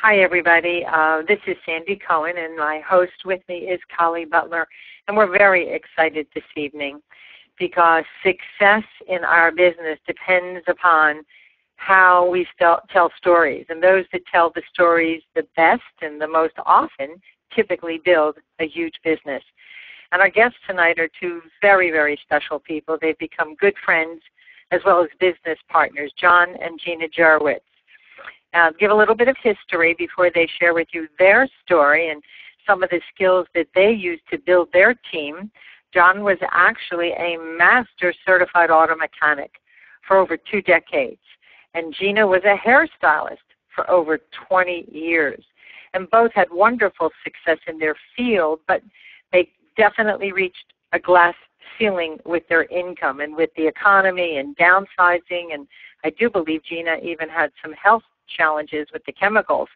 Hi, everybody. This is Sandy Cohen, and my host with me is Collie Butler, and we're very excited this evening because success in our business depends upon how we tell stories, and those that tell the stories the best and the most often typically build a huge business. And our guests tonight are two very, very special people. They've become good friends as well as business partners, John and Gina Jurewicz. Give a little bit of history before they share with you their story and some of the skills that they used to build their team. John was actually a master certified auto mechanic for over 2 decades, and Gina was a hairstylist for over 20 years. And both had wonderful success in their field, but they definitely reached a glass ceiling with their income and with the economy and downsizing. And I do believe Gina even had some health challenges with the chemicals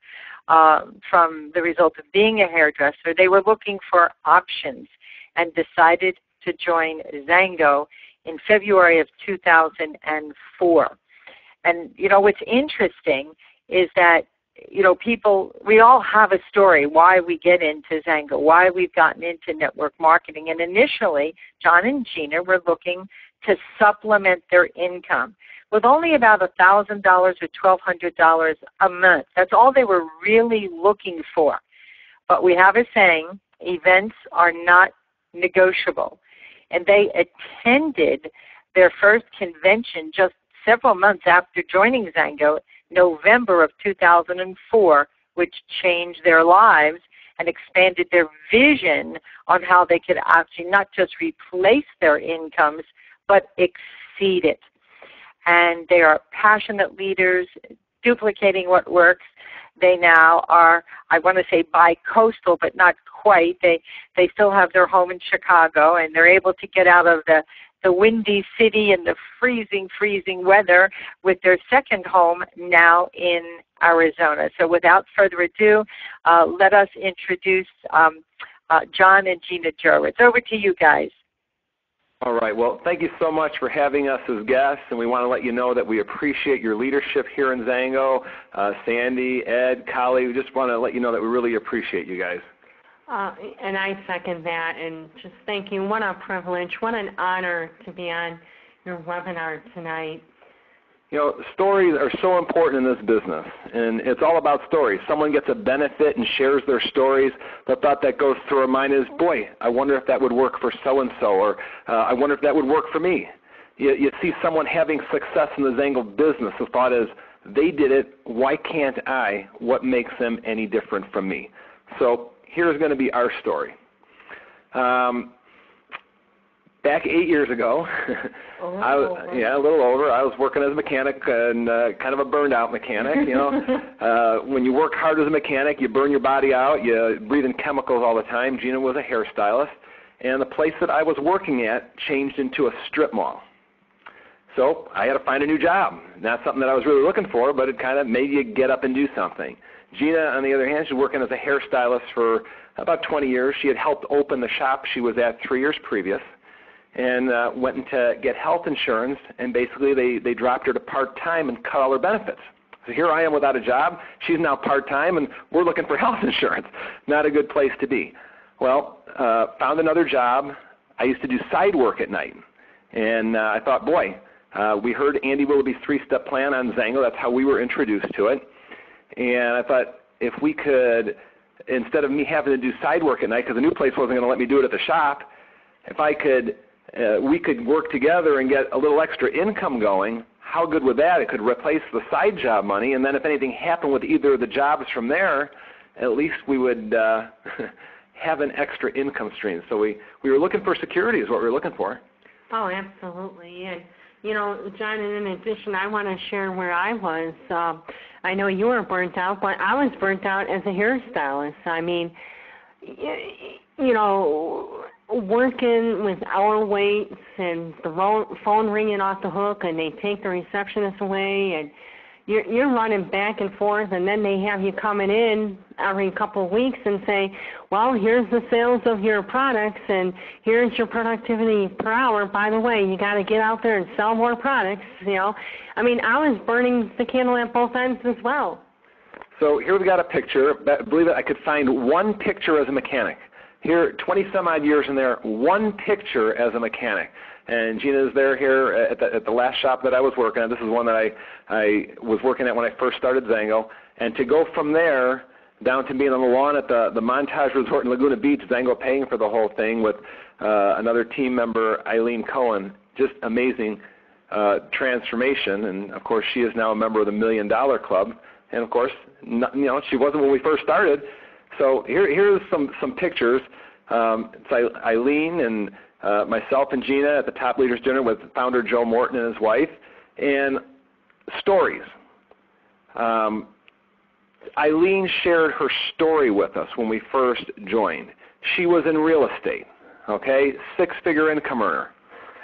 from the result of being a hairdresser. They were looking for options and decided to join XANGO in February of 2004. And, what's interesting is that, people, we all have a story why we get into XANGO, why we've gotten into network marketing. And initially, John and Gina were looking to supplement their income with only about $1,000 or $1,200 a month. That's all they were really looking for. But we have a saying, events are not negotiable. And they attended their first convention just several months after joining XANGO, November of 2004, which changed their lives and expanded their vision on how they could actually not just replace their incomes, but exceed it. And they are passionate leaders, duplicating what works. They now are, I want to say bi-coastal, but not quite. They still have their home in Chicago, and they're able to get out of the windy city and the freezing weather with their second home now in Arizona. So without further ado, let us introduce John and Gina Jurewicz. Over to you guys. All right. Well, thank you so much for having us as guests, and we want to let you know that we appreciate your leadership here in XANGO. Sandy, Ed, Collie, we just want to let you know that we really appreciate you guys. And I second that, and just thank you. What a privilege, what an honor to be on your webinar tonight. Stories are so important in this business, and it's all about stories. Someone gets a benefit and shares their stories. The thought that goes through our mind is, boy, I wonder if that would work for so-and-so, or I wonder if that would work for me. You see someone having success in the XANGO business. The thought is, they did it, why can't I? What makes them any different from me? So here's going to be our story. Back 8 years ago, a little over, I was working as a mechanic and kind of a burned-out mechanic. When you work hard as a mechanic, you burn your body out, you breathe in chemicals all the time. Gina was a hairstylist, and the place that I was working at changed into a strip mall. So I had to find a new job. Not something that I was really looking for, but it kind of made you get up and do something. Gina, on the other hand, she was working as a hairstylist for about 20 years. She had helped open the shop she was at 3 years previous, and went to get health insurance, and basically they dropped her to part-time and cut all her benefits. So here I am without a job. She's now part-time, and we're looking for health insurance. Not a good place to be. Well, found another job. I used to do side work at night, and I thought, boy, we heard Andy Willoughby's 3-step plan on XANGO. That's how we were introduced to it. And I thought, if we could, instead of me having to do side work at night, because the new place wasn't going to let me do it at the shop, if I could, we could work together and get a little extra income going, how good would that? It could replace the side job money, and then if anything happened with either of the jobs from there, at least we would have an extra income stream. So we were looking for security is what we were looking for. Oh, absolutely. And, John, in addition, I want to share where I was. I know you were burnt out, but I was burnt out as a hairstylist. I mean, working with hour waits and the phone ringing off the hook, and they take the receptionist away, and you're running back and forth, and then they have you coming in every couple of weeks and say, well, here's the sales of your products, and here's your productivity per hour. By the way, you got to get out there and sell more products. I mean, I was burning the candle at both ends as well. So here we got a picture. Believe it, I could find one picture as a mechanic. Here, 20 some odd years in there, one picture as a mechanic. And Gina is there here at the last shop that I was working at. This is one that I was working at when I first started XANGO. And to go from there down to being on the lawn at the Montage Resort in Laguna Beach, XANGO paying for the whole thing with another team member, Eileen Cohen, just amazing transformation. And of course, she is now a member of the $1 Million Club. And of course, she wasn't when we first started. So here's some pictures. It's Eileen and myself and Gina at the Top Leaders Dinner with founder Joe Morton and his wife, and stories. Eileen shared her story with us when we first joined. She was in real estate, okay, 6-figure income earner.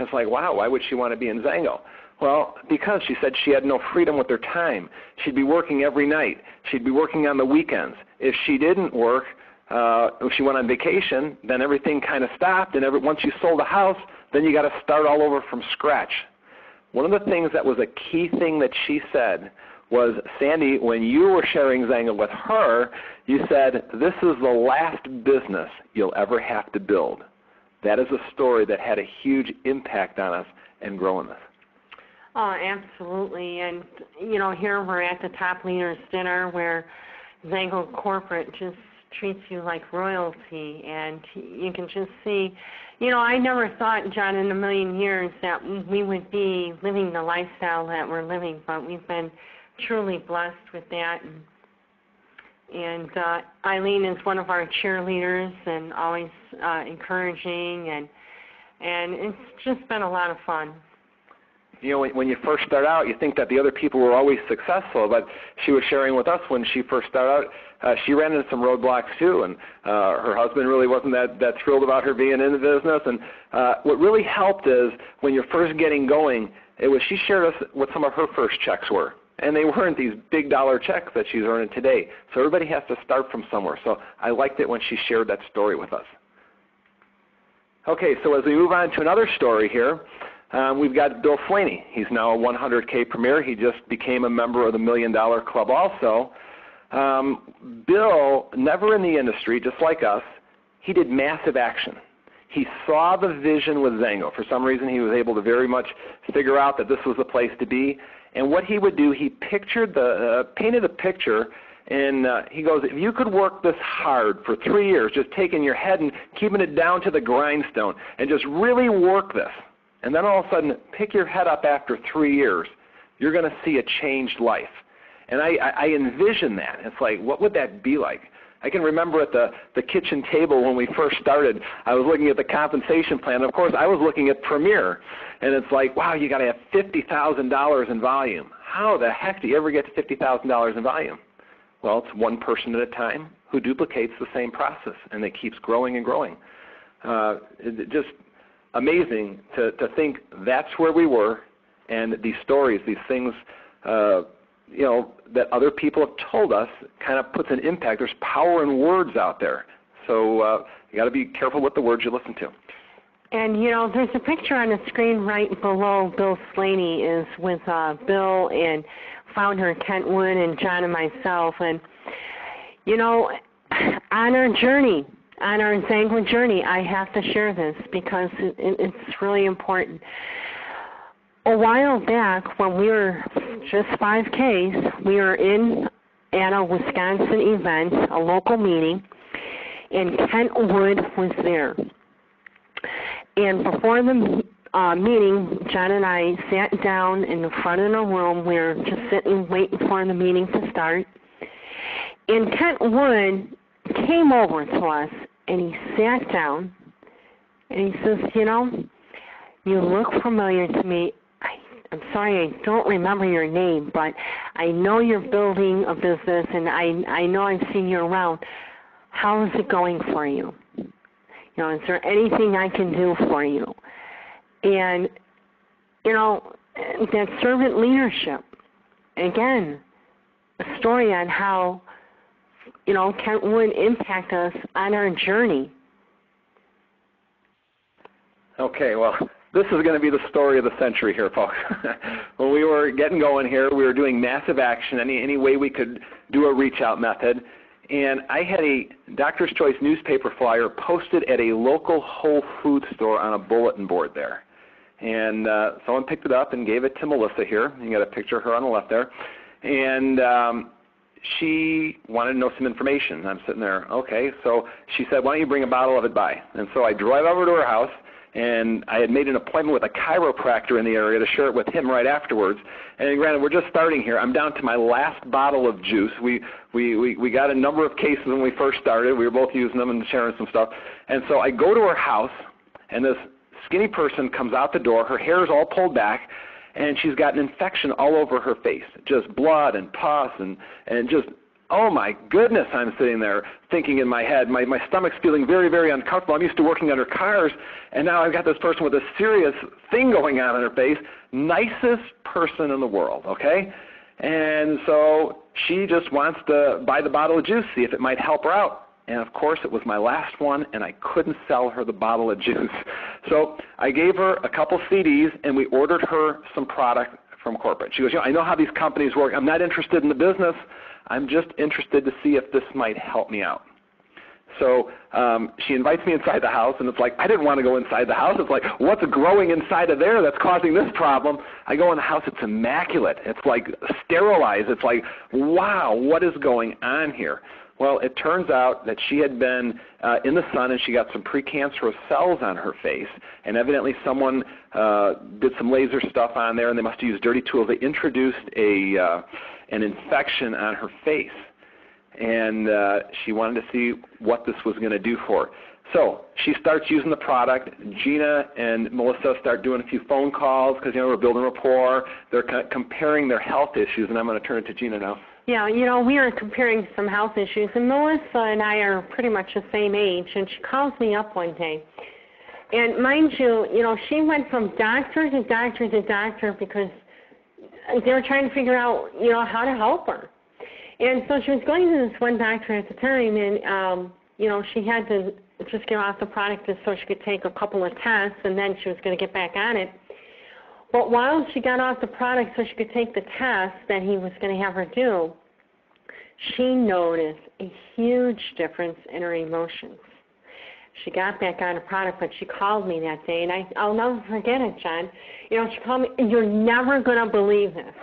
It's like, wow, why would she want to be in XANGO? Well, because she said she had no freedom with her time. She'd be working every night. She'd be working on the weekends. If she didn't work, if she went on vacation, then everything kind of stopped, and once you sold a house, then you got to start all over from scratch. One of the things that was a key thing that she said was, Sandy, when you were sharing XANGO with her, you said, this is the last business you'll ever have to build. That is a story that had a huge impact on us and growing us. Oh, absolutely. And, here we're at the Top Leaders Dinner where XANGO Corporate just treats you like royalty. And you can just see, I never thought, John, in a million years that we would be living the lifestyle that we're living, but we've been truly blessed with that. And Eileen is one of our cheerleaders and always encouraging, and it's just been a lot of fun. When you first start out, you think that the other people were always successful, but she was sharing with us when she first started out, she ran into some roadblocks too, and her husband really wasn't that thrilled about her being in the business. And what really helped is when you're first getting going, she shared us what some of her first checks were. And they weren't these big dollar checks that she's earning today. So everybody has to start from somewhere. So I liked it when she shared that story with us. Okay, so as we move on to another story here, we've got Bill Slaney. He's now a 100K Premier. He just became a member of the $1 Million Club also. Bill, never in the industry, just like us, he did massive action. He saw the vision with XANGO. For some reason, he was able to very much figure out that this was the place to be. And what he would do, he painted a picture, and he goes, if you could work this hard for 3 years, just taking your head and keeping it down to the grindstone, and just really work this, and then all of a sudden pick your head up after 3 years, you're going to see a changed life. And I envision that. It's like, what would that be like? I can remember at the kitchen table when we first started, I was looking at the compensation plan. Of course, I was looking at Premier. And it's like, wow, you got to have $50,000 in volume. How the heck do you ever get to $50,000 in volume? Well, it's one person at a time who duplicates the same process, and it keeps growing and growing. Just amazing to think that's where we were, and these stories, these things, that other people have told us kind of puts an impact. There's power in words out there. So you got to be careful with the words you listen to. And, there's a picture on the screen right below Bill Slaney is with Bill and founder Kent Wood and John and myself. And, on our journey, on our XANGO journey, I have to share this because it's really important. A while back when we were just 5Ks, we were at a Wisconsin event, a local meeting, and Kent Wood was there. And before the meeting, John and I sat down in the front of the room. We were just sitting waiting for the meeting to start. And Kent Wood came over to us, and he sat down, and he says, you look familiar to me. I'm sorry, I don't remember your name, but I know you're building a business, and I know I've seen you around. How is it going for you? Is there anything I can do for you? And, that servant leadership, again, a story on how, Kent Wood impacted us on our journey. Okay, well, This is going to be the story of the century here, folks. When we were getting going here, we were doing massive action, any way we could do a reach-out method. And I had a Doctor's Choice newspaper flyer posted at a local Whole Foods store on a bulletin board there. And someone picked it up and gave it to Melissa here. You got a picture of her on the left there. And she wanted to know some information. I'm sitting there, okay. So she said, why don't you bring a bottle of it by? And so I drive over to her house, and I had made an appointment with a chiropractor in the area to share it with him right afterwards. And granted, we're just starting here. I'm down to my last bottle of juice. We got a number of cases when we first started. We were both using them and sharing some stuff. And so I go to her house, and this skinny person comes out the door. Her hair is all pulled back, and she's got an infection all over her face, just blood and pus and just, oh my goodness, I'm sitting there thinking in my head, my stomach's feeling very, very uncomfortable. I'm used to working under cars, and now I've got this person with a serious thing going on in her face. Nicest person in the world, okay? And so she just wants to buy the bottle of juice, see if it might help her out. And of course, it was my last one, and I couldn't sell her the bottle of juice. So I gave her a couple CDs, and we ordered her some product from corporate. She goes, I know how these companies work. I'm not interested in the business. I'm just interested to see if this might help me out. So she invites me inside the house, and it's like, I didn't want to go inside the house. It's like, what's growing inside of there that's causing this problem? I go in the house, it's immaculate. It's like sterilized. It's like, wow, what is going on here? Well, it turns out that she had been in the sun, and she got some precancerous cells on her face, and evidently someone did some laser stuff on there, and they must have used dirty tools. They introduced an infection on her face, and she wanted to see what this was going to do for her. So she starts using the product. Gina and Melissa start doing a few phone calls because, we're building rapport. They're comparing their health issues, and I'm going to turn it to Gina now. Yeah, we are comparing some health issues, and Melissa and I are pretty much the same age, and she calls me up one day. And mind you, she went from doctor to doctor to doctor because they were trying to figure out, how to help her. And so she was going to this one doctor at the time, and, she had to just get off the product just so she could take a couple of tests, and then she was going to get back on it. But while she got off the product so she could take the test that he was going to have her do, she noticed a huge difference in her emotions. She got back on the product, but she called me that day, and I'll never forget it, John. She called me, you're never going to believe this,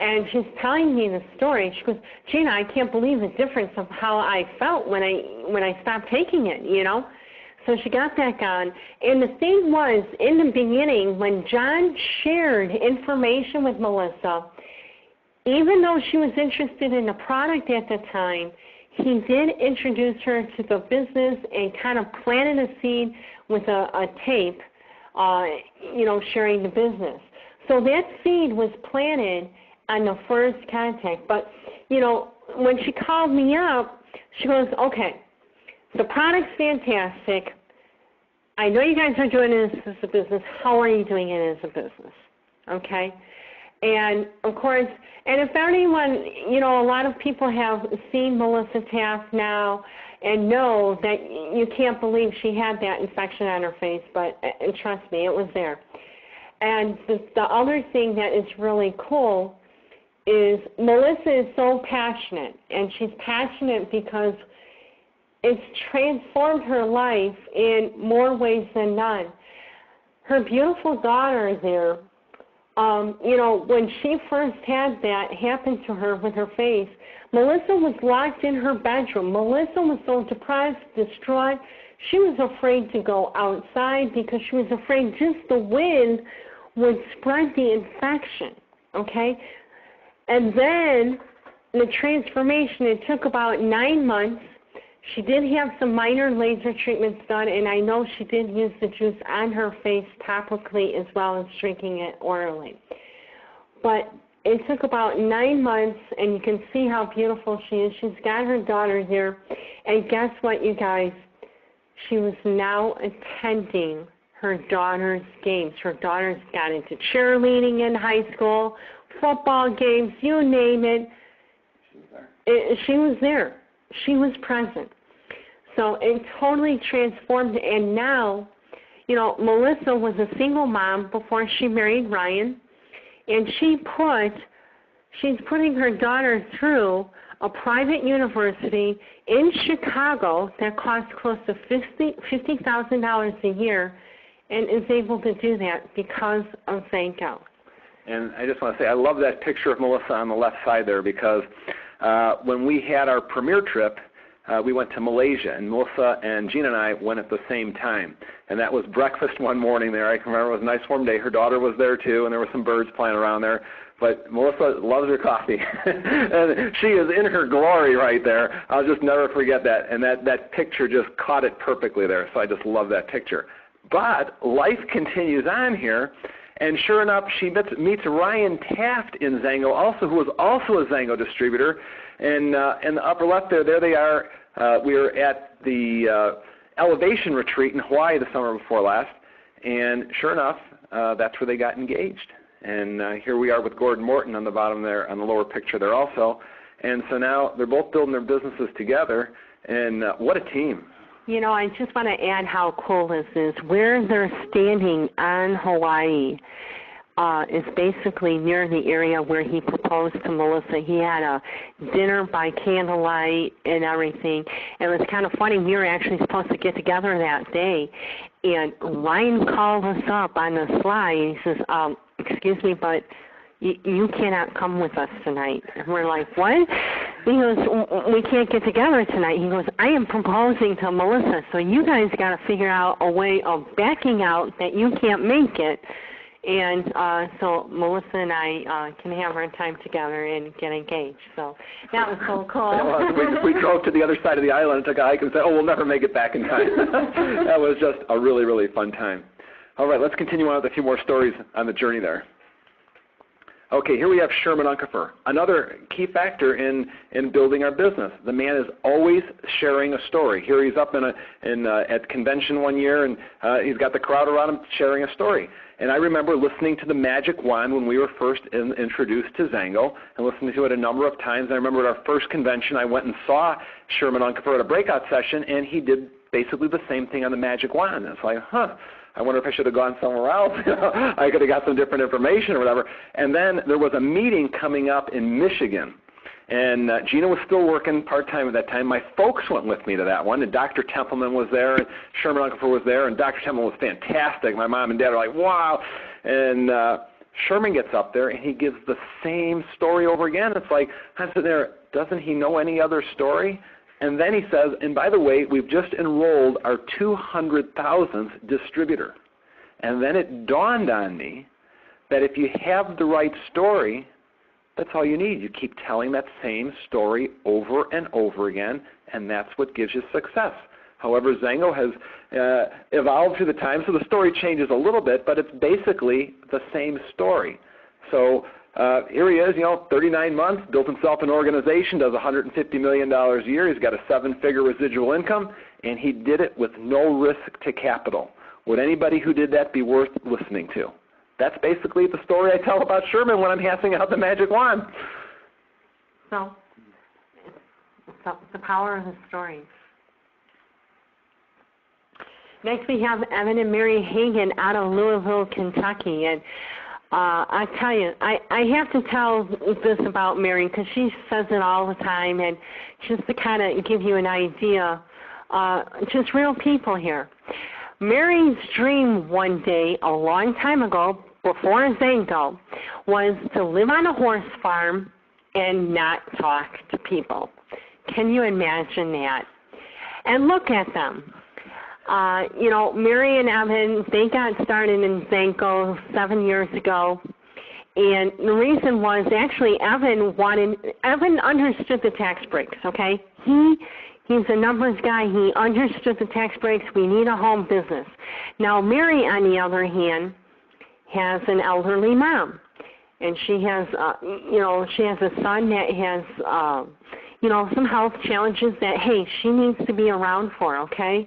And she's telling me the story. She goes, Gina, I can't believe the difference of how I felt when I stopped taking it, So she got back on, and the thing was, in the beginning, when John shared information with Melissa, even though she was interested in the product at the time, he did introduce her to the business and kind of planted a seed with a tape, sharing the business. So that seed was planted on the first contact. But, when she called me up, she goes, okay, the product's fantastic. I know you guys are doing this as a business. How are you doing it as a business? Okay? And, of course, and if anyone, a lot of people have seen Melissa Taft now and know that you can't believe she had that infection on her face, but and trust me, it was there. And the other thing that is really cool is Melissa is so passionate, and she's passionate because it's transformed her life in more ways than none. Her beautiful daughter there, when she first had that happen to her with her face, Melissa was locked in her bedroom. Melissa was so depressed, distraught. She was afraid to go outside because she was afraid just the wind would spread the infection, okay? And then the transformation, it took about 9 months. She did have some minor laser treatments done, and I know she did use the juice on her face topically as well as drinking it orally. But it took about 9 months, and you can see how beautiful she is. She's got her daughter there, and guess what, you guys? She was now attending her daughter's games. Her daughter's got into cheerleading in high school, football games, you name it. She was there. She was present. So it totally transformed, and now, you know, Melissa was a single mom before she married Ryan, and she's putting her daughter through a private university in Chicago that costs close to $50,000 a year, and is able to do that because of XANGO. And I just want to say, I love that picture of Melissa on the left side there, because when we had our premiere trip, we went to Malaysia, and Melissa and Gina and I went at the same time. And that was breakfast one morning there. I can remember it was a nice warm day. Her daughter was there too, and there were some birds flying around there. But Melissa loves her coffee. And she is in her glory right there. I'll just never forget that. And that picture just caught it perfectly there. So I just love that picture. But life continues on here. And sure enough, she meets Ryan Taft in XANGO, also, who was also a XANGO distributor. And in the upper left there they are. We were at the Elevation Retreat in Hawaii the summer before last. And sure enough, that's where they got engaged. And here we are with Gordon Morton on the bottom there, on the lower picture there also. And so now they're both building their businesses together. And what a team. You know, I just want to add how cool this is. Where they're standing on Hawaii is basically near the area where he proposed to Melissa. He had a dinner by candlelight and everything. And it was kind of funny. We were actually supposed to get together that day. And Ryan called us up on the slide. He says, excuse me, but you cannot come with us tonight. And we're like, what? He goes, we can't get together tonight. He goes, I am proposing to Melissa, so you guys got to figure out a way of backing out that you can't make it. And so Melissa and I can have our time together and get engaged. So that was so cool. we drove to the other side of the island and took a hike and said, oh, we'll never make it back in time. That was just a really, really fun time. All right, let's continue on with a few more stories on the journey there. Okay, here we have Sherman Unkefer, another key factor in building our business. The man is always sharing a story. Here he's up at convention one year, and he's got the crowd around him sharing a story. And I remember listening to the Magic Wand when we were first introduced to XANGO, and listening to it a number of times. I remember at our first convention, I went and saw Sherman Unkefer at a breakout session, and he did basically the same thing on the Magic Wand. And it's like, I wonder if I should have gone somewhere else. I could have got some different information or whatever. And then there was a meeting coming up in Michigan. And Gina was still working part-time at that time. My folks went with me to that one, and Dr. Templeman was there, and Sherman Unkefer was there, and Dr. Templeman was fantastic. My mom and dad are like, wow. And Sherman gets up there, and he gives the same story over again. It's like, I'm sitting there, doesn't he know any other story? And then he says, and by the way, we've just enrolled our 200,000th distributor. And then it dawned on me that if you have the right story, that's all you need. You keep telling that same story over and over again, and that's what gives you success. However, XANGO has evolved through the time, so the story changes a little bit, but it's basically the same story. So here he is, 39 months, built himself an organization, does $150 million a year. He's got a 7-figure residual income, and he did it with no risk to capital. Would anybody who did that be worth listening to? That's basically the story I tell about Sherman when I'm passing out the Magic Wand. So, it's the power of the story. Next we have Evan and Mary Hagan out of Louisville, Kentucky. And I tell you, I have to tell this about Mary because she says it all the time, and just to kind of give you an idea, just real people here. Mary's dream one day, a long time ago, before XANGO, was to live on a horse farm and not talk to people. Can you imagine that? And look at them. Mary and Evan, they got started in XANGO 7 years ago. And the reason was actually Evan understood the tax breaks, okay? He's a numbers guy. He understood the tax breaks. We need a home business. Now, Mary, on the other hand, has an elderly mom. And she has, she has a son that has, some health challenges that, hey, she needs to be around for, okay?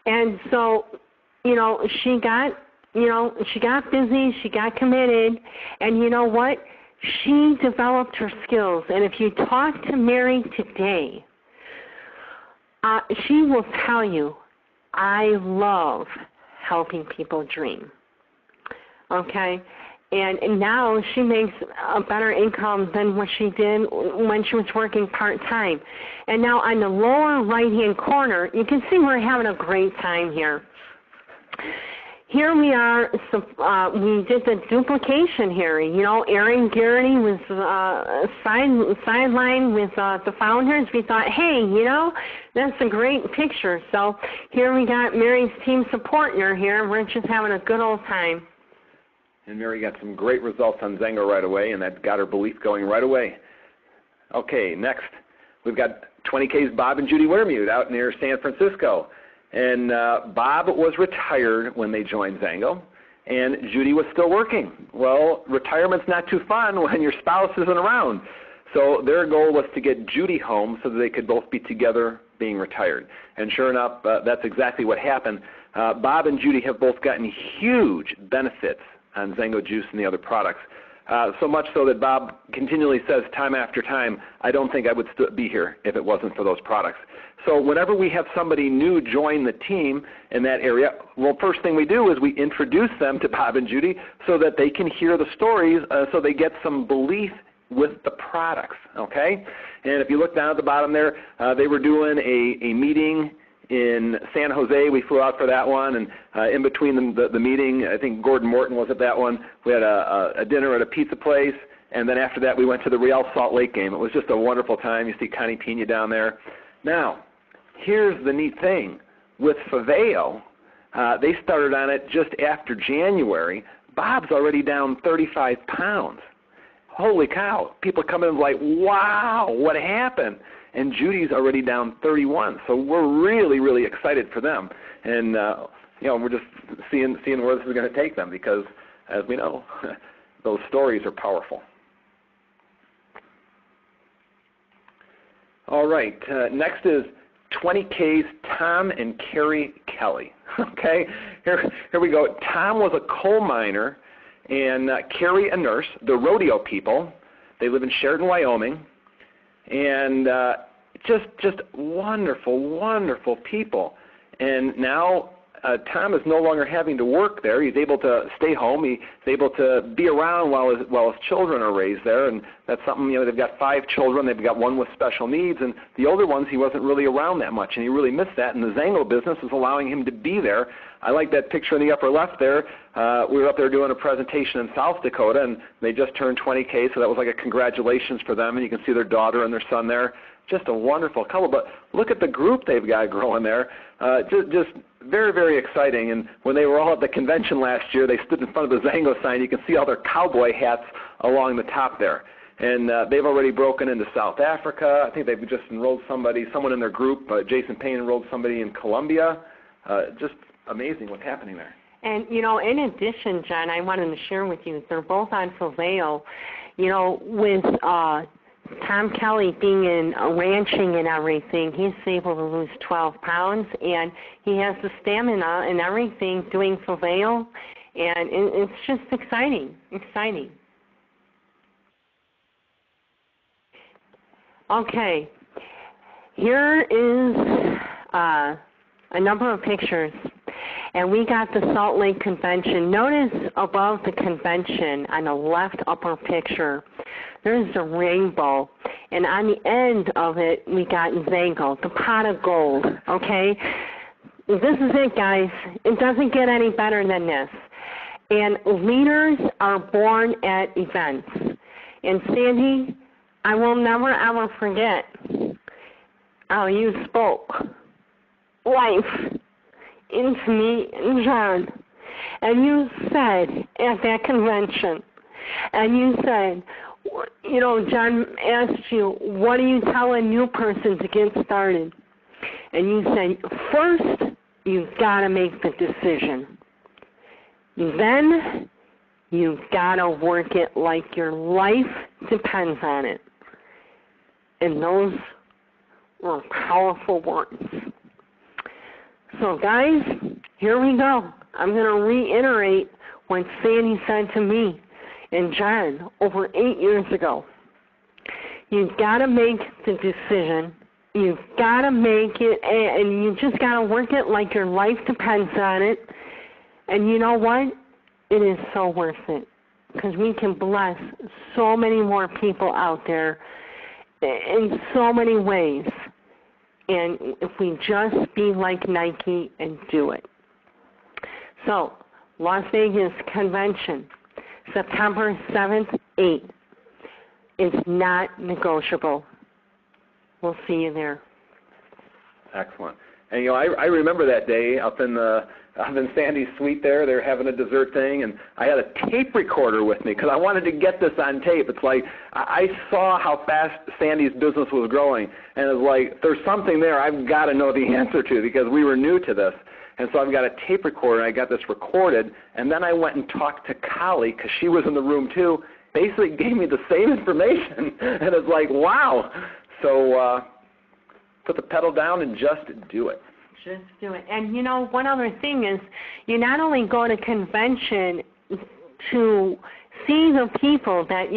And so, she got busy, she got committed, and you know what? She developed her skills. And if you talk to Mary today, she will tell you, I love helping people dream. Okay? And now she makes a better income than what she did when she was working part-time. And now on the lower right-hand corner, you can see we're having a great time here. Here we are, we did the duplication here. You know, Erin Garrity was sidelined with the founders. We thought, hey, you know, that's a great picture. So here we got Mary's team supporting her here. We're just having a good old time. And Mary got some great results on XANGO right away, and that got her belief going right away. Okay, next, we've got 20K's Bob and Judy Wermuth out near San Francisco. And Bob was retired when they joined XANGO, and Judy was still working. Well, retirement's not too fun when your spouse isn't around. So their goal was to get Judy home so that they could both be together being retired. And sure enough, that's exactly what happened. Bob and Judy have both gotten huge benefits on XANGO Juice and the other products. So much so that Bob continually says time after time, I don't think I would be here if it wasn't for those products. So whenever we have somebody new join the team in that area, well, first thing we do is we introduce them to Bob and Judy so that they can hear the stories so they get some belief with the products, okay? And if you look down at the bottom there, they were doing a meeting in San Jose. We flew out for that one, and in between the meeting, I think Gordon Morton was at that one. We had a dinner at a pizza place, and then after that we went to the Real Salt Lake game. It was just a wonderful time. You see Connie Pena down there. Now, here's the neat thing. With Faveo, they started on it just after January. Bob's already down 35 pounds. Holy cow. People come in like, wow, what happened? And Judy's already down 31. So we're really, really excited for them. And you know, we're just seeing where this is going to take them because, as we know, those stories are powerful. All right, next is 20K's Tom and Carrie Kelly. Okay, here we go. Tom was a coal miner and Carrie a nurse. They're rodeo people. They live in Sheridan, Wyoming. And just wonderful, wonderful people. And now Tom is no longer having to work there. He's able to stay home. He's able to be around while his children are raised there. And that's something, you know, they've got 5 children. They've got one with special needs. And the older ones, he wasn't really around that much. And he really missed that. And the XANGO business is allowing him to be there. I like that picture in the upper left there. We were up there doing a presentation in South Dakota, and they just turned 20K, so that was like a congratulations for them. And you can see their daughter and their son there. Just a wonderful couple. But look at the group they've got growing there. Just very, very exciting. And when they were all at the convention last year, they stood in front of the XANGO sign. You can see all their cowboy hats along the top there. And they've already broken into South Africa. I think they've just enrolled someone in their group. Jason Payne enrolled somebody in Colombia. Just amazing what's happening there. And, you know, in addition, John, I wanted to share with you, they're both on Faveo. You know, with Tom Kelly being in ranching and everything, he's able to lose 12 pounds, and he has the stamina and everything doing Faveo, and it's just exciting, exciting. Okay, here is a number of pictures. And we got the Salt Lake Convention. Notice above the convention on the left upper picture, there's a rainbow. And on the end of it, we got XANGO, the pot of gold, okay? This is it, guys. It doesn't get any better than this. And leaders are born at events. And Sandy, I will never, ever forget how you spoke life into me and John. And you said at that convention, and you said, you know, John asked you, what do you tell a new person to get started? And you said, first, you've got to make the decision. Then, you've got to work it like your life depends on it. And those were powerful words. So guys, here we go. I'm going to reiterate what Sandy said to me and John over 8 years ago. You've got to make the decision. You've got to make it, and you just got to work it like your life depends on it. And you know what? It is so worth it, because we can bless so many more people out there in so many ways. And if we just be like Nike and do it. So, Las Vegas Convention, September 7th, 8th. It's not negotiable. We'll see you there. Excellent. And I remember that day up in Sandy's suite there. They were having a dessert thing, and I had a tape recorder with me because I wanted to get this on tape. It's like I saw how fast Sandy's business was growing, and it was like, there's something there I've got to know the answer to, because we were new to this. And so I've got a tape recorder, and I got this recorded, and then I went and talked to Kali, because she was in the room too, basically gave me the same information, and it's like, wow. So put the pedal down and just do it. Just do it. And, one other thing is, you not only go to convention to see the people that,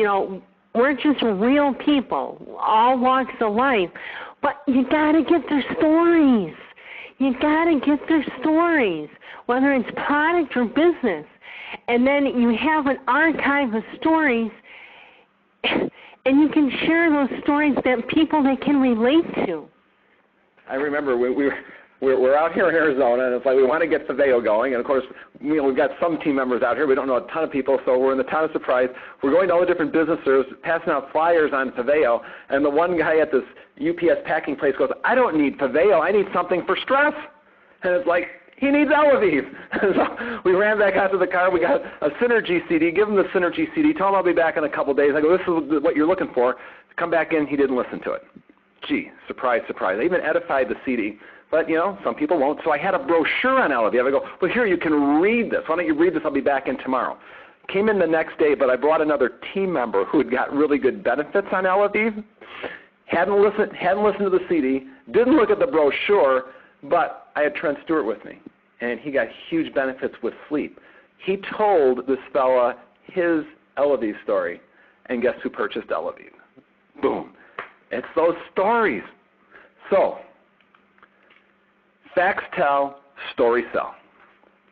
we're just real people, all walks of life, but you got to get their stories. You got to get their stories, whether it's product or business. And then you have an archive of stories, and you can share those stories that people that can relate to. I remember we're out here in Arizona, and it's like we want to get Paveo going. And, of course, we've got some team members out here. We don't know a ton of people, so we're in the town of Surprise. We're going to all the different businesses, passing out flyers on Paveo. And the one guy at this UPS packing place goes, I don't need Paveo. I need something for stress. And it's like, he needs Elevive. So we ran back out to the car. We got a Synergy CD. Give him the Synergy CD. Tell him I'll be back in a couple days. I go, this is what you're looking for. Come back in. He didn't listen to it. Gee, surprise, surprise. I even edified the CD. But, some people won't. So I had a brochure on Elevive. I go, well, here, you can read this. Why don't you read this? I'll be back in tomorrow. Came in the next day, but I brought another team member who had got really good benefits on Elevive. Hadn't listened to the CD. Didn't look at the brochure, but I had Trent Stewart with me, and he got huge benefits with sleep. He told this fella his Elevive story, and guess who purchased Elevive? Boom. It's those stories. So, facts tell, stories sell.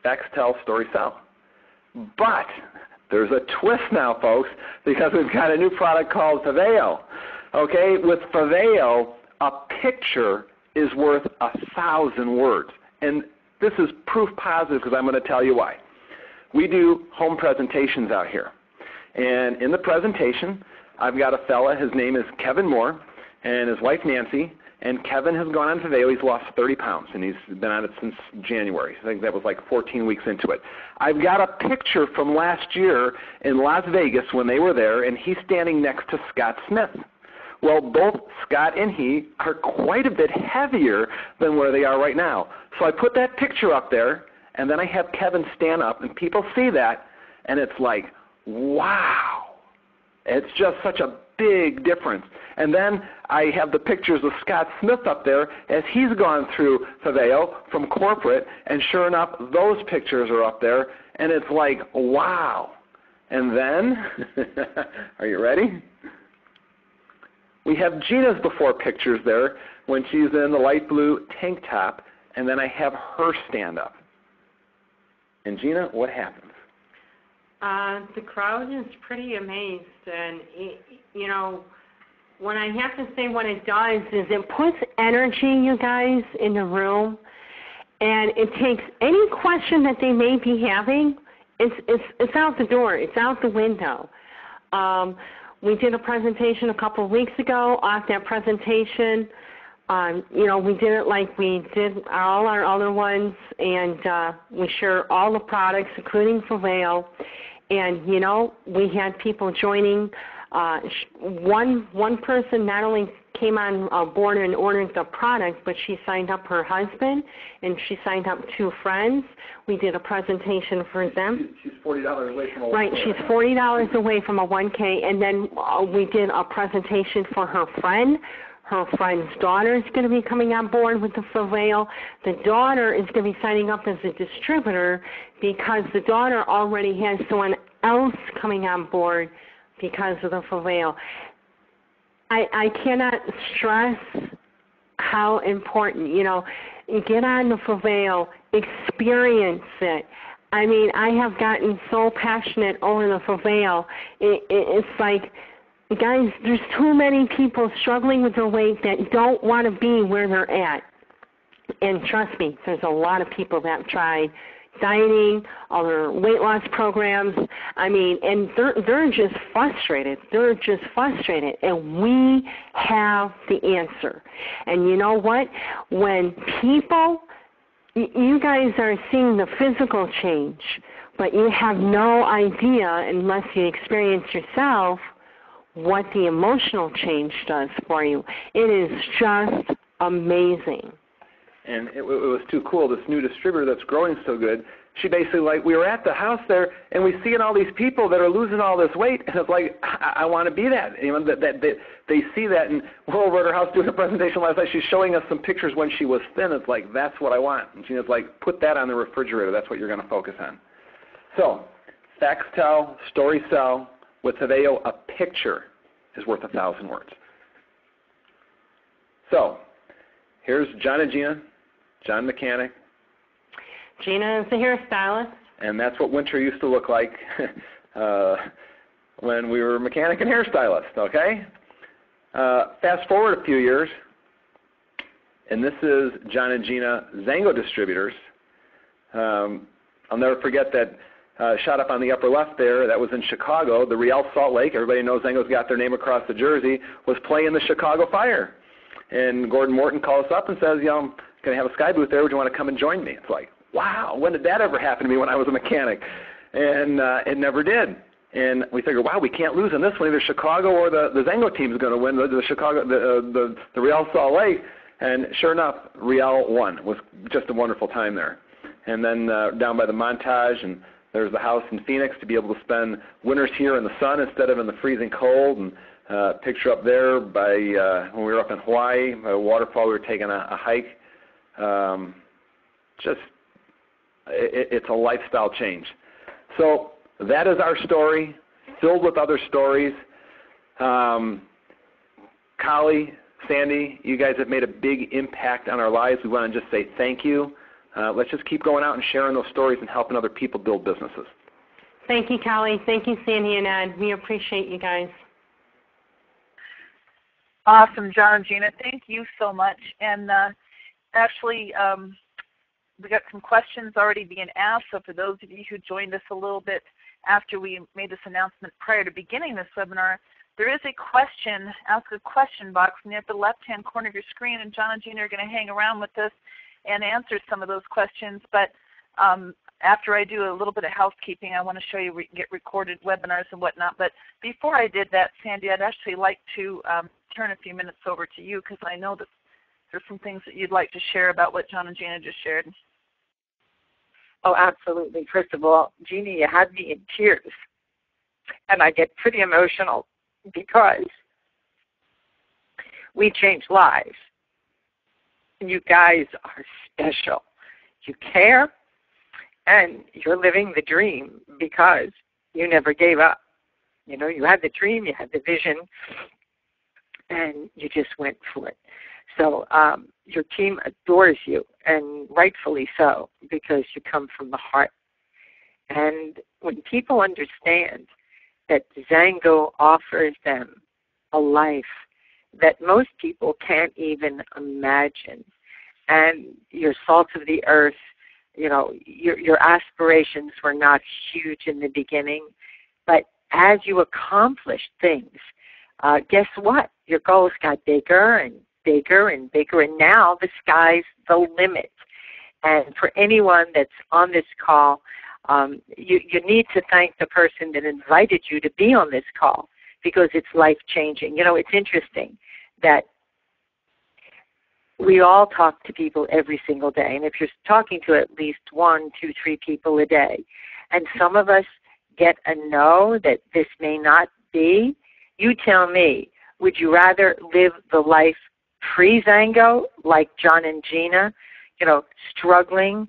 Facts tell, stories sell. But there's a twist now, folks, because we've got a new product called Paveo. Okay, with Paveo, a picture is worth 1,000 words. And this is proof positive, because I'm going to tell you why. We do home presentations out here. And in the presentation, I've got a fella. His name is Kevin Moore, and his wife Nancy. And Kevin has gone on Paveo. He's lost 30 pounds, and he's been on it since January. I think that was like 14 weeks into it. I've got a picture from last year in Las Vegas when they were there, and he's standing next to Scott Smith. Well, both Scott and he are quite a bit heavier than where they are right now. So I put that picture up there, and then I have Kevin stand up, and people see that, and it's like, wow. It's just such a big difference. And then I have the pictures of Scott Smith up there as he's gone through Paveo from corporate, and sure enough, those pictures are up there, and it's like, wow. And then, are you ready? We have Gina's before pictures there when she's in the light blue tank top, and then I have her stand up. And Gina, what happens? The crowd is pretty amazed, and what I have to say, what it does is it puts energy, you guys, in the room, and it takes any question that they may be having. It's out the door. It's out the window. We did a presentation a couple of weeks ago. Off that presentation, we did it like we did all our other ones, and we share all the products, including Paveo. And, we had people joining. One person not only came on board and ordered the product, but she signed up her husband, and she signed up 2 friends. We did a presentation for them. She's $40 away from a 1K. Right, she's $40 away from a 1K, and then we did a presentation for her friend. Her friend's daughter is going to be coming on board with the Paveo. The daughter is going to be signing up as a distributor because the daughter already has someone else coming on board because of the Paveo. I cannot stress how important, you get on the Paveo, experience it. I mean, I have gotten so passionate over the Prevail. It's like, guys, there's too many people struggling with their weight that don't want to be where they're at. And trust me, there's a lot of people that try dieting, other weight loss programs. I mean, and they're just frustrated. They're just frustrated. And we have the answer. And you know what? When people, you guys are seeing the physical change, but you have no idea unless you experience yourself what the emotional change does for you. It is just amazing. And it was too cool. This new distributor that's growing so good, she basically, like, we were at the house there, and we seeing all these people that are losing all this weight, and it's like, I want to be that. You know, that they see that, and we're over at her house doing a presentation last night. She's showing us some pictures when she was thin. It's like, that's what I want. And she's like, put that on the refrigerator. That's what you're going to focus on. So, facts tell, stories sell. With Prevail, a picture is worth 1,000 words. So, here's John and Gina. John, mechanic. Gina is the hairstylist. And that's what winter used to look like when we were mechanic and hairstylist, okay? Fast forward a few years, and this is John and Gina XANGO distributors. I'll never forget that shot up on the upper left there, that was in Chicago. The Real Salt Lake, everybody knows XANGO's got their name across the jersey, was playing the Chicago Fire. And Gordon Morton calls us up and says, you know, I'm going to have a sky booth there. Would you want to come and join me? It's like, wow, when did that ever happen to me when I was a mechanic? And it never did. And we figured, wow, we can't lose in this one. Either Chicago or the XANGO team is going to win, the Real Salt Lake. And sure enough, Real won. It was just a wonderful time there. And then down by the Montage, and there's the house in Phoenix to be able to spend winters here in the sun instead of in the freezing cold. And picture up there by when we were up in Hawaii, by a waterfall, we were taking a hike. It's a lifestyle change. So that is our story, filled with other stories. Kali, Sandy, you guys have made a big impact on our lives. We want to just say thank you. Let's just keep going out and sharing those stories and helping other people build businesses. Thank you, Kali. Thank you, Sandy and Ed. We appreciate you guys. Awesome, John and Gina. Thank you so much. And actually, we got some questions already being asked. So for those of you who joined us a little bit after we made this announcement prior to beginning this webinar, there is a question, ask a question box near the left-hand corner of your screen, and John and Gina are going to hang around with us and answer some of those questions. But after I do a little bit of housekeeping, I want to show you get recorded webinars and whatnot. But before I did that, Sandy, I'd actually like to turn a few minutes over to you because I know that there's some things that you'd like to share about what John and Gina just shared. Oh, absolutely. First of all, Gina, you had me in tears. And I get pretty emotional because we change lives. You guys are special. You care, and you're living the dream because you never gave up. You know, you had the dream, you had the vision, and you just went for it. So your team adores you, and rightfully so, because you come from the heart. And when people understand that XANGO offers them a life that most people can't even imagine, and you're salt of the earth, you know, your aspirations were not huge in the beginning, but as you accomplish things, guess what? Your goals got bigger and bigger and bigger, and now the sky's the limit. And for anyone that's on this call, you need to thank the person that invited you to be on this call because it's life-changing. You know, it's interesting that we all talk to people every single day, and if you're talking to at least 1, 2, 3 people a day, and some of us get a no that this may not be, you tell me, would you rather live the life pre-XANGO like John and Gina, you know, struggling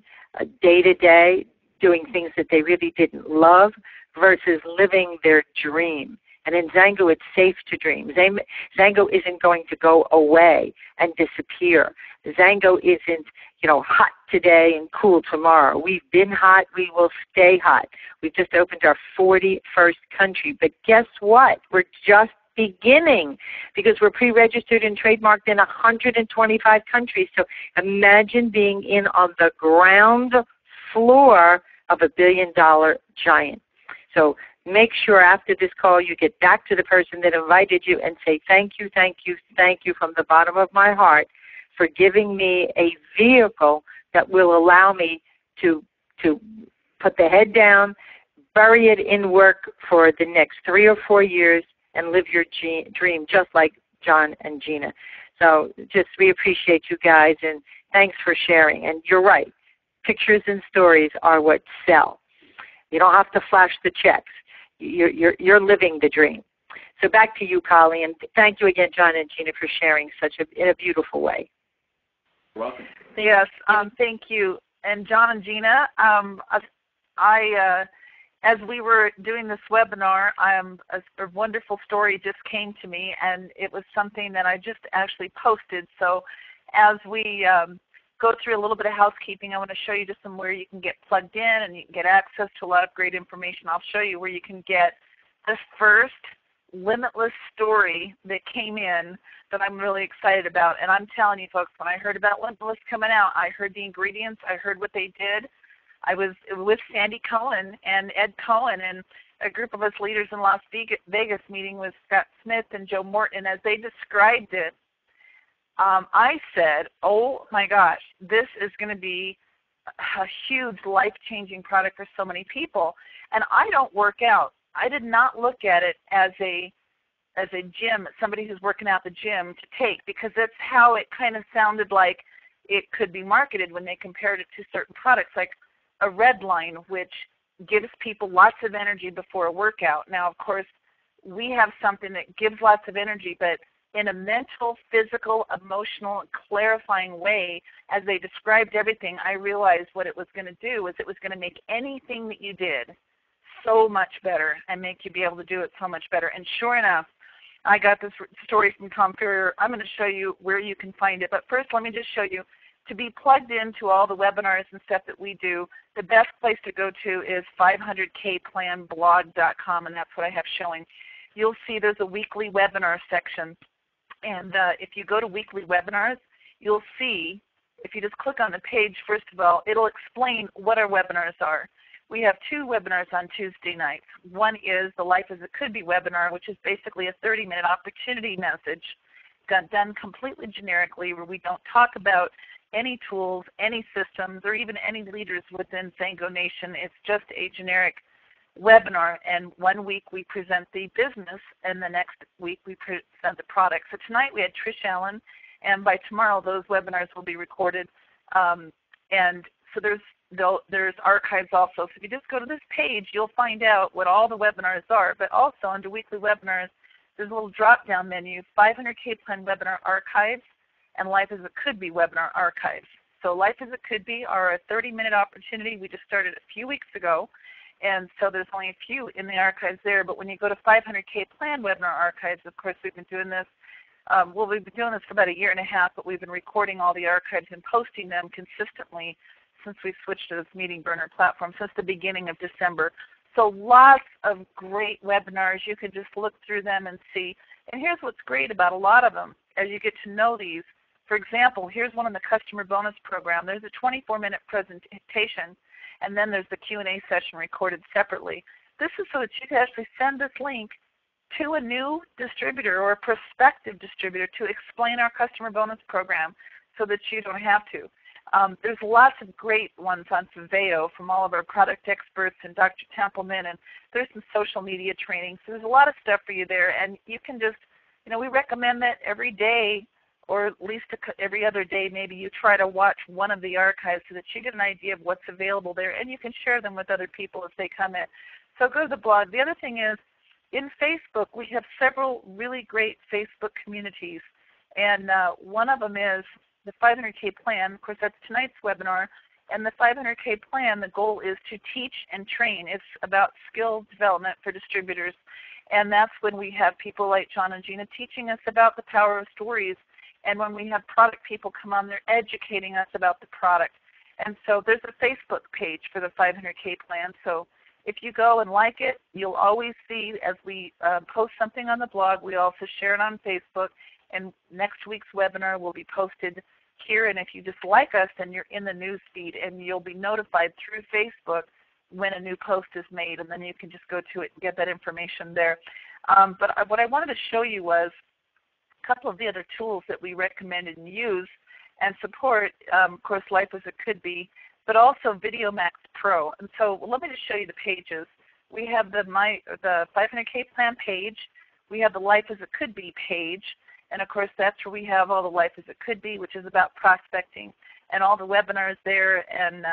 day to day, doing things that they really didn't love, versus living their dream And in XANGO, it's safe to dream. XANGO isn't going to go away and disappear. XANGO isn't, hot today and cool tomorrow. We've been hot. We will stay hot. We've just opened our 41st country. But guess what? We're just beginning, because we're pre-registered and trademarked in 125 countries. So imagine being in on the ground floor of $1 billion giant. So make sure after this call you get back to the person that invited you and say thank you, thank you, thank you from the bottom of my heart for giving me a vehicle that will allow me to put the head down, bury it in work for the next 3 or 4 years, and live your dream just like John and Gina. So we appreciate you guys, and thanks for sharing. And you're right, pictures and stories are what sell. You don't have to flash the checks. You're living the dream. So back to you, Kali, and thank you again, John and Gina, for sharing in a beautiful way. You're welcome. Yes, thank you. And John and Gina, as we were doing this webinar, a wonderful story just came to me, and it was something that I just actually posted. So as we go through a little bit of housekeeping, I want to show you just where you can get plugged in and you can get access to a lot of great information. I'll show you where you can get the first limitless story that came in that I'm really excited about. And I'm telling you folks, when I heard about Limitless coming out, I heard the ingredients, I heard what they did. I was with Sandy Cohen and Ed Cohen and a group of us leaders in Las Vegas meeting with Scott Smith and Joe Morton. As they described it, I said, oh my gosh, this is going to be a huge life-changing product for so many people. And I don't work out. I did not look at it as a gym, somebody who's working out the gym to take, because that's how it kind of sounded like it could be marketed when they compared it to certain products, like a red line, which gives people lots of energy before a workout. Now, of course, we have something that gives lots of energy, but in a mental, physical, emotional, clarifying way. As they described everything, I realized what it was going to do was it was going to make anything that you did so much better and make you be able to do it so much better. And sure enough, I got this story from Tom Ferrier. I'm going to show you where you can find it. But first, let me just show you, to be plugged into all the webinars and stuff that we do, the best place to go to is 500kplanblog.com, and that's what I have showing. You'll see there's a weekly webinar section. And if you go to weekly webinars, you'll see, if you just click on the page, first of all, it'll explain what our webinars are. We have 2 webinars on Tuesday nights. One is the Life as It Could Be webinar, which is basically a 30-minute opportunity message done completely generically, where we don't talk about any tools, any systems, or even any leaders within XANGO Nation. It's just a generic webinar, and one week we present the business, and the next week we present the product. So tonight we had Trish Allen, and by tomorrow those webinars will be recorded. And so there's archives also. So if you just go to this page, you'll find out what all the webinars are. But also under weekly webinars, there's a little drop-down menu, 500K Plan Webinar Archives and Life as It Could Be Webinar Archives. So Life as It Could Be are a 30-minute opportunity. We just started a few weeks ago. And so there's only a few in the archives there. But when you go to 500K Plan Webinar Archives, of course, we've been doing this. We've been doing this for about 1.5 years, but we've been recording all the archives and posting them consistently since we switched to this Meeting Burner platform, since the beginning of December. So lots of great webinars. You can just look through them and see. And here's what's great about a lot of them as you get to know these. For example, here's one in the Customer Bonus Program. There's a 24-minute presentation, and then there's the Q&A session recorded separately. This is so that you can actually send this link to a new distributor or a prospective distributor to explain our Customer Bonus Program so that you don't have to. There's lots of great ones on Surveyo from all of our product experts and Dr. Templeman, and there's some social media training. So there's a lot of stuff for you there, and you can just, we recommend that every day, or at least every other day, maybe you try to watch one of the archives so that you get an idea of what's available there, and you can share them with other people if they come in. So go to the blog. The other thing is, in Facebook, we have several really great Facebook communities, and one of them is the 500K Plan. Of course, that's tonight's webinar. And the 500K Plan, the goal is to teach and train. It's about skill development for distributors. And that's when we have people like John and Gina teaching us about the power of stories. And when we have product people come on, they're educating us about the product. And so there's a Facebook page for the 500K plan. So if you go and like it, you'll always see as we post something on the blog, we also share it on Facebook. And next week's webinar will be posted here. And if you just like us, then you're in the news feed, and you'll be notified through Facebook when a new post is made, and then you can just go to it and get that information there. But what I wanted to show you was a couple of the other tools that we recommended and use and support, of course, Life as It Could Be, but also VideoMax Pro. And so let me just show you the pages. We have the 500K plan page. We have the Life as It Could Be page. And of course, that's where we have all the Life as It Could Be, which is about prospecting, and all the webinars there and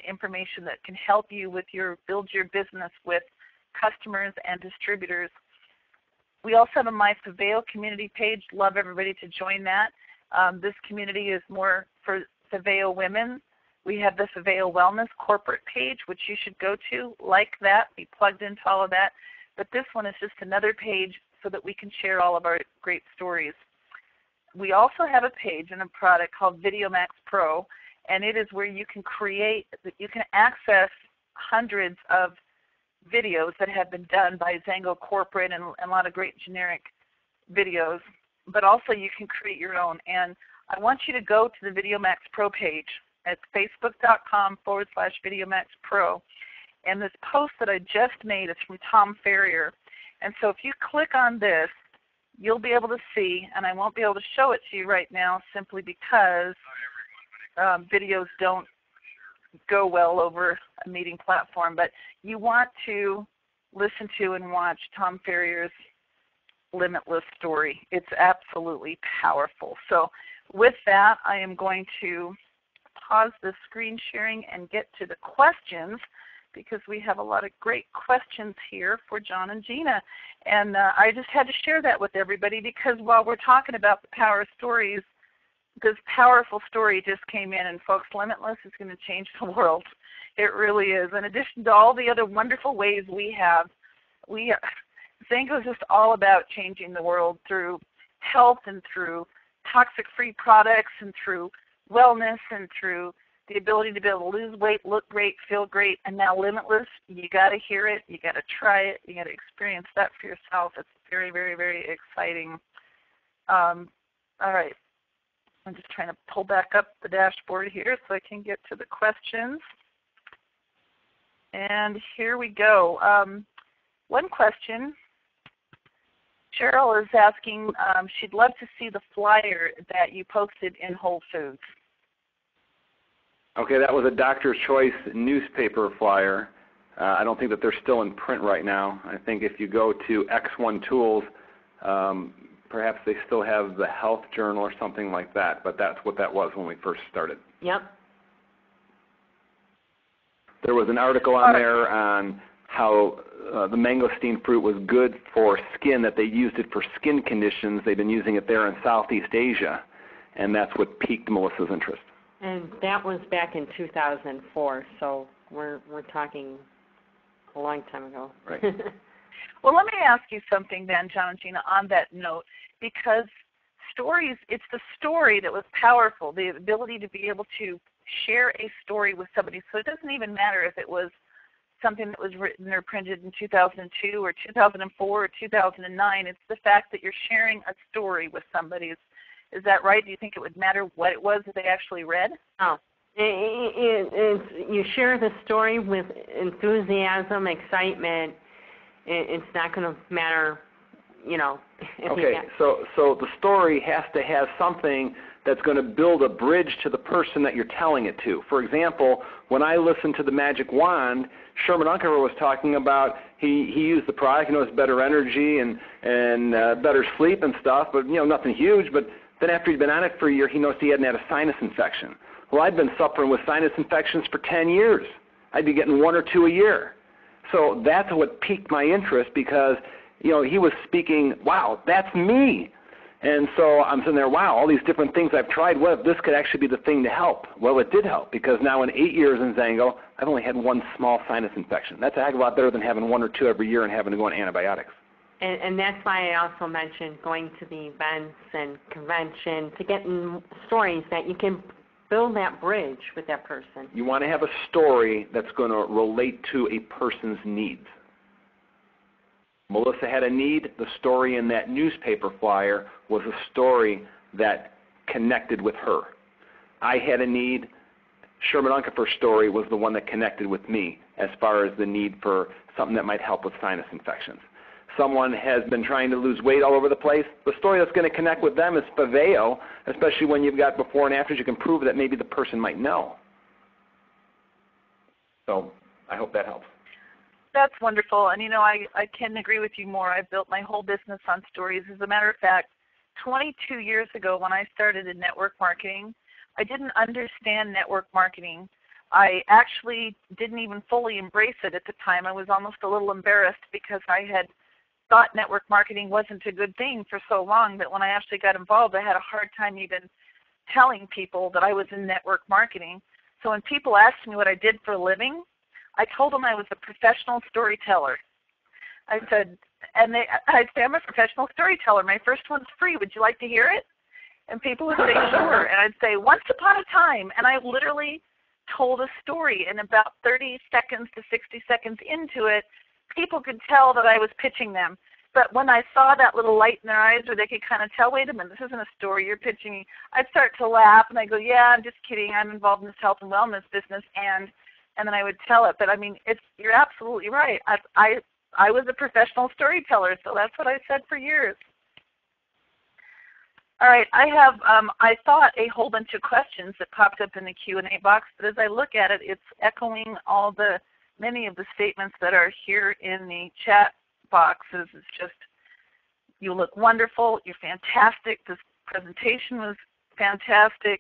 information that can help you with build your business with customers and distributors. We also have a My Faveo community page. Love everybody to join that. This community is more for Faveo women. We have the Faveo Wellness corporate page, which you should go to, like that, be plugged into all of that. But this one is just another page so that we can share all of our great stories. We also have a page and a product called VideoMax Pro, and it is where you can access hundreds of videos that have been done by XANGO corporate and a lot of great generic videos, but also you can create your own. And I want you to go to the VideoMax Pro page. It's facebook.com/VideoMax Pro. And this post that I just made is from Tom Ferrier. And so if you click on this, you'll be able to see, and I won't be able to show it to you right now simply because videos don't go well over a meeting platform, but you want to listen to and watch Tom Ferrier's Limitless story. It's absolutely powerful. So with that, I am going to pause the screen sharing and get to the questions, because we have a lot of great questions here for John and Gina. And I just had to share that with everybody, because while we're talking about the power of stories, this powerful story just came in, and folks, Limitless is going to change the world. It really is. In addition to all the other wonderful ways we have, XANGO is just all about changing the world through health and through toxic-free products and through wellness and through the ability to be able to lose weight, look great, feel great. And now Limitless, you got to hear it, you got to try it, you got to experience that for yourself. It's very, very, very exciting. All right. I'm just trying to pull back up the dashboard here so I can get to the questions. And here we go. One question, Cheryl is asking, she'd love to see the flyer that you posted in Whole Foods. Okay, that was a Doctor's Choice newspaper flyer. I don't think that they're still in print right now. I think if you go to X1 Tools, perhaps they still have the Health Journal or something like that, but that's what that was when we first started. Yep. There was an article on there on how the mangosteen fruit was good for skin, that they used it for skin conditions. They've been using it there in Southeast Asia, and that's what piqued Melissa's interest. And that was back in 2004, so we're talking a long time ago. Right. Well, let me ask you something then, John and Gina, on that note, because stories, it's the story that was powerful, the ability to be able to share a story with somebody. So it doesn't even matter if it was something that was written or printed in 2002 or 2004 or 2009. It's the fact that you're sharing a story with somebody. Is that right? Do you think it would matter what it was that they actually read? Oh. You share the story with enthusiasm, excitement. It's not going to matter, you know. Okay, so the story has to have something that's going to build a bridge to the person that you're telling it to. For example, when I listened to the Magic Wand, Sherman Uncover was talking about he used the product, it's better energy and better sleep and stuff, but nothing huge. But then after he'd been on it for a year, he noticed he hadn't had a sinus infection. Well, I'd been suffering with sinus infections for 10 years. I'd be getting 1 or 2 a year. So that's what piqued my interest, because he was speaking, wow, that's me. And so I'm sitting there, wow, all these different things I've tried, what if this could actually be the thing to help? Well, it did help, because now in 8 years in XANGO, I've only had 1 small sinus infection. That's a heck of a lot better than having 1 or 2 every year and having to go on antibiotics. And that's why I also mentioned going to the events and convention to get stories that you can build that bridge with that person. You want to have a story that's going to relate to a person's needs. Melissa had a need. The story in that newspaper flyer was a story that connected with her. I had a need. Sherman Unkefer's story was the one that connected with me as far as the need for something that might help with sinus infections. Someone has been trying to lose weight all over the place. The story that's going to connect with them is Faveo, especially when you've got before and afters you can prove that maybe the person might know. So I hope that helps. That's wonderful. And, I can agree with you more. I've built my whole business on stories. As a matter of fact, 22 years ago when I started in network marketing, I didn't understand network marketing. I actually didn't even fully embrace it at the time. I was almost a little embarrassed because I had thought network marketing wasn't a good thing for so long that when I actually got involved, I had a hard time even telling people that I was in network marketing. So when people asked me what I did for a living, I told them I was a professional storyteller. I'd say, I'm a professional storyteller. My first one's free. Would you like to hear it? And people would say, sure. And I'd say, once upon a time. And I literally told a story. And about 30 seconds to 60 seconds into it, people could tell that I was pitching them. But when I saw that little light in their eyes where they could kind of tell, wait a minute, this isn't a story, you're pitching me, I'd start to laugh. And I'd go, yeah, I'm just kidding. I'm involved in this health and wellness business. And then I would tell it. But, I mean, you're absolutely right. I was a professional storyteller, so that's what I said for years. All right, I have, I thought a whole bunch of questions that popped up in the Q&A box, but as I look at it, it's echoing many of the statements that are here in the chat boxes. It's just, you look wonderful, you're fantastic, this presentation was fantastic.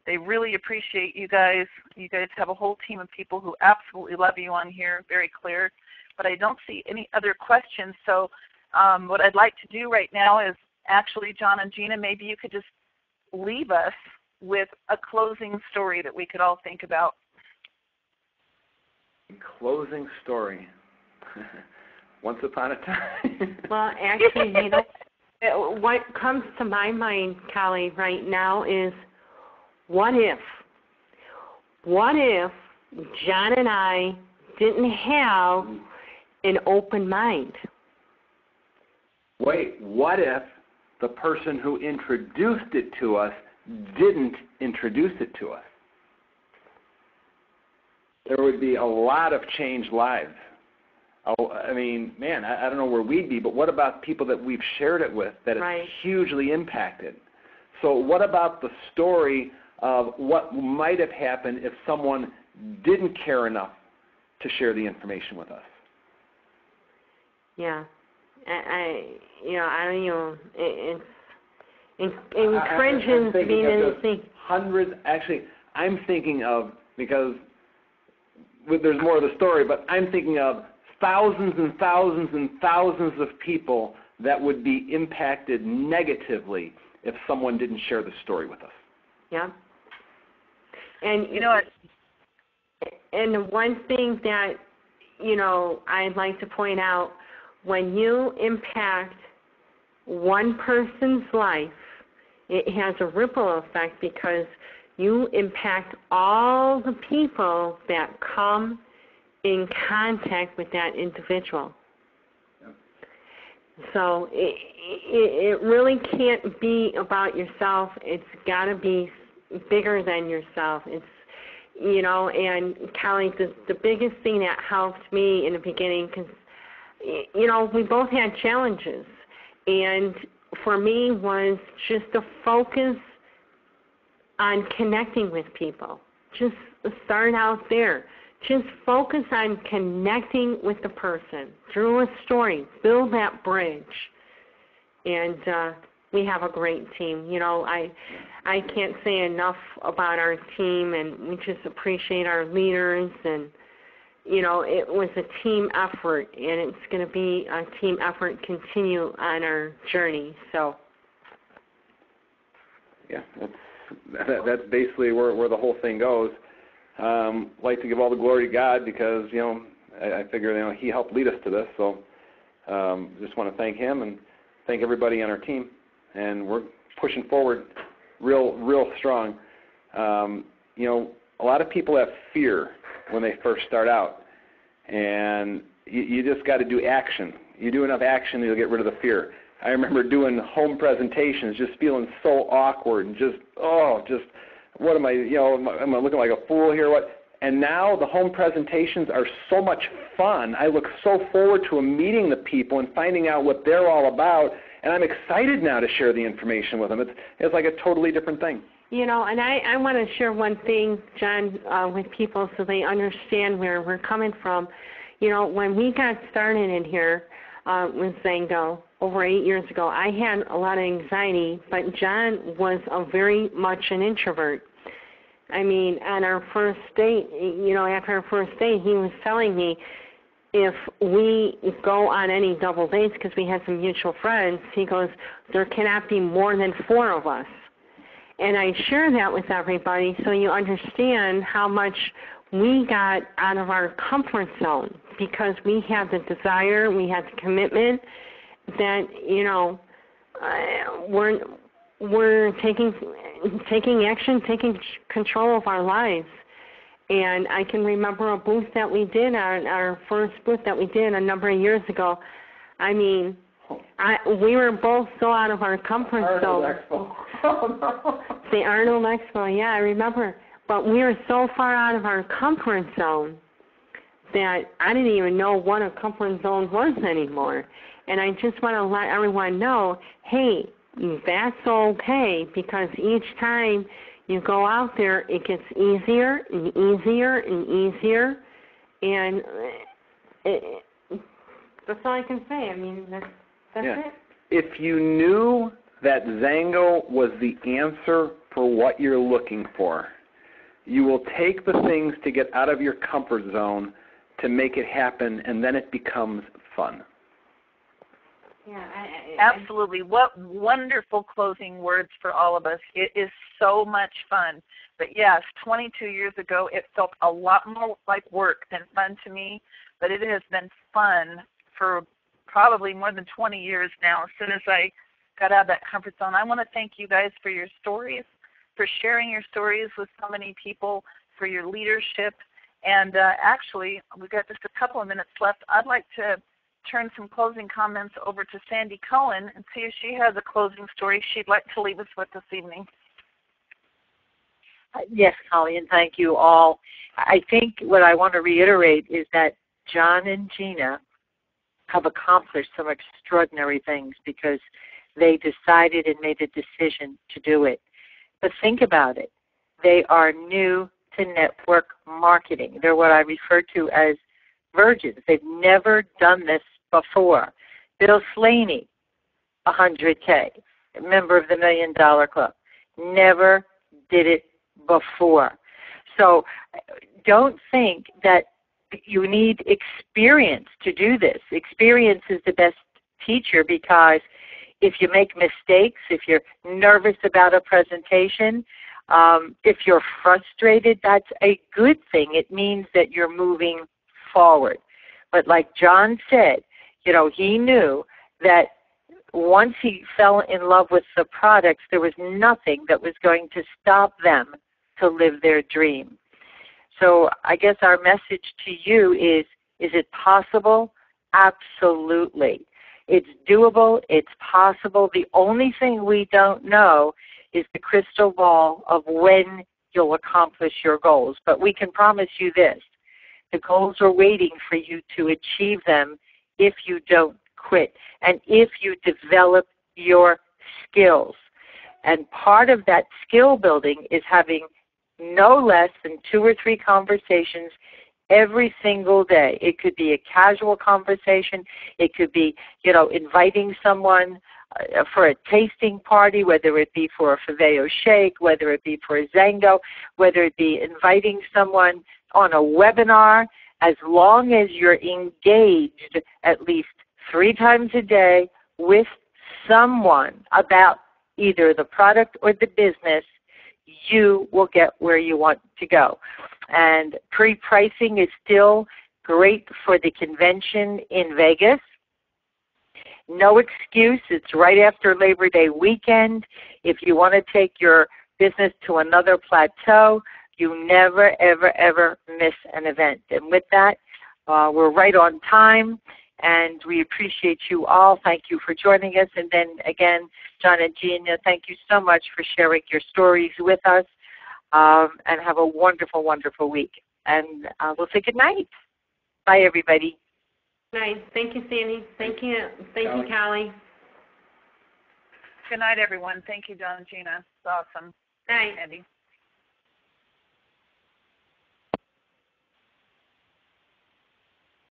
They really appreciate you guys. You guys have a whole team of people who absolutely love you on here, very clear. But I don't see any other questions, so what I'd like to do right now is actually, John and Gina, maybe you could just leave us with a closing story that we could all think about. Closing story. Once upon a time. Well, actually, what comes to my mind, Callie, right now is, what if John and I didn't have an open mind? Wait, what if the person who introduced it to us didn't introduce it to us? There would be a lot of changed lives. I mean, man, I don't know where we'd be, but what about people that we've shared it with that it's hugely impacted? So what about the story of what might have happened if someone didn't care enough to share the information with us? Yeah. It's encouraging being in the thing. Hundreds, actually, I'm thinking of, because there's more of the story, but I'm thinking of thousands and thousands and thousands of people that would be impacted negatively if someone didn't share the story with us. Yeah. And you know what? And the one thing that, I'd like to point out, when you impact one person's life, it has a ripple effect because you impact all the people that come in contact with that individual. Yep. So it really can't be about yourself. It's got to be bigger than yourself. It's, and Callie, the biggest thing that helped me in the beginning, because, we both had challenges, and for me was just to focus on connecting with people. Just start out there. Just focus on connecting with the person through a story. Build that bridge. And we have a great team. I can't say enough about our team, and we just appreciate our leaders. And, it was a team effort, and it's going to be a team effort continue on our journey. So, yeah, that's basically where the whole thing goes. Like to give all the glory to God because, I figure, He helped lead us to this. So just want to thank him and thank everybody on our team. And we're pushing forward real strong. You know, a lot of people have fear when they first start out, and you just got to do action. You do enough action, you'll get rid of the fear. I remember doing home presentations, just feeling so awkward and just what am I, you know, am I looking like a fool here? What? And now the home presentations are so much fun. I look so forward to meeting the people and finding out what they're all about, and I'm excited now to share the information with them. It's like a totally different thing. You know, and I want to share one thing, John, with people so they understand where we're coming from. You know, when we got started in here with XANGO over 8 years ago, I had a lot of anxiety, but John was very much an introvert. I mean, on our first date, you know, after our first date, he was telling me if we go on any double dates, because we had some mutual friends, he goes, there cannot be more than 4 of us. And I share that with everybody so you understand how much we got out of our comfort zone, because we had the desire, we had the commitment that, you know, we're taking action, taking control of our lives. And I can remember a booth that we did, our first booth that we did a number of years ago. I mean, we were both so out of our comfort zone. The Arnold Expo, yeah, I remember. But we were so far out of our comfort zone that I didn't even know what a comfort zone was anymore. And I just want to let everyone know, hey, that's okay, because each time you go out there, it gets easier and easier and easier. And that's all I can say. I mean, that's it. If you knew that XANGO was the answer for what you're looking for, you will take the things to get out of your comfort zone to make it happen, and then it becomes fun. Yeah, absolutely. What wonderful closing words for all of us. It is so much fun. But yes, 22 years ago, it felt a lot more like work than fun to me, but it has been fun for probably more than 20 years now. As soon as I got out of that comfort zone, I want to thank you guys for your stories, for sharing your stories with so many people, for your leadership. And actually, we've got just a couple of minutes left. I'd like to turn some closing comments over to Sandy Cohen and see if she has a closing story she'd like to leave us with this evening. Yes, Holly, and thank you all. I think what I want to reiterate is that John and Gina have accomplished some extraordinary things because they decided and made a decision to do it. But think about it. They are new to network marketing. They're what I refer to as virgins. They've never done this before. Bill Slaney, 100K, a member of the $1 Million Club, never did it before. So don't think that you need experience to do this. Experience is the best teacher, because if you make mistakes, if you're nervous about a presentation, if you're frustrated, that's a good thing. It means that you're moving forward. But like John said, you know, he knew that once he fell in love with the products, there was nothing that was going to stop them to live their dream. So I guess our message to you is it possible? Absolutely. It's doable. It's possible. The only thing we don't know is the crystal ball of when you'll accomplish your goals. But we can promise you this. The goals are waiting for you to achieve them if you don't quit and if you develop your skills. And part of that skill building is having no less than 2 or 3 conversations every single day. It could be a casual conversation. It could be, you know, inviting someone for a tasting party, whether it be for a Faveo shake, whether it be for a XANGO, whether it be inviting someone on a webinar. As long as you're engaged at least 3 times a day with someone about either the product or the business, you will get where you want to go. And pre-pricing is still great for the convention in Vegas. no excuse. It's right after Labor Day weekend. If you want to take your business to another plateau, you never, ever, ever miss an event. And with that, we're right on time, and we appreciate you all. Thank you for joining us. And then again, John and Gina, thank you so much for sharing your stories with us, and have a wonderful, wonderful week. And we'll say good night. Bye, everybody. Nice. Thank you, Sandy. Thank you. Thank you, Callie. Good night, everyone. Thank you, John and Gina. It's awesome. Night. Andy.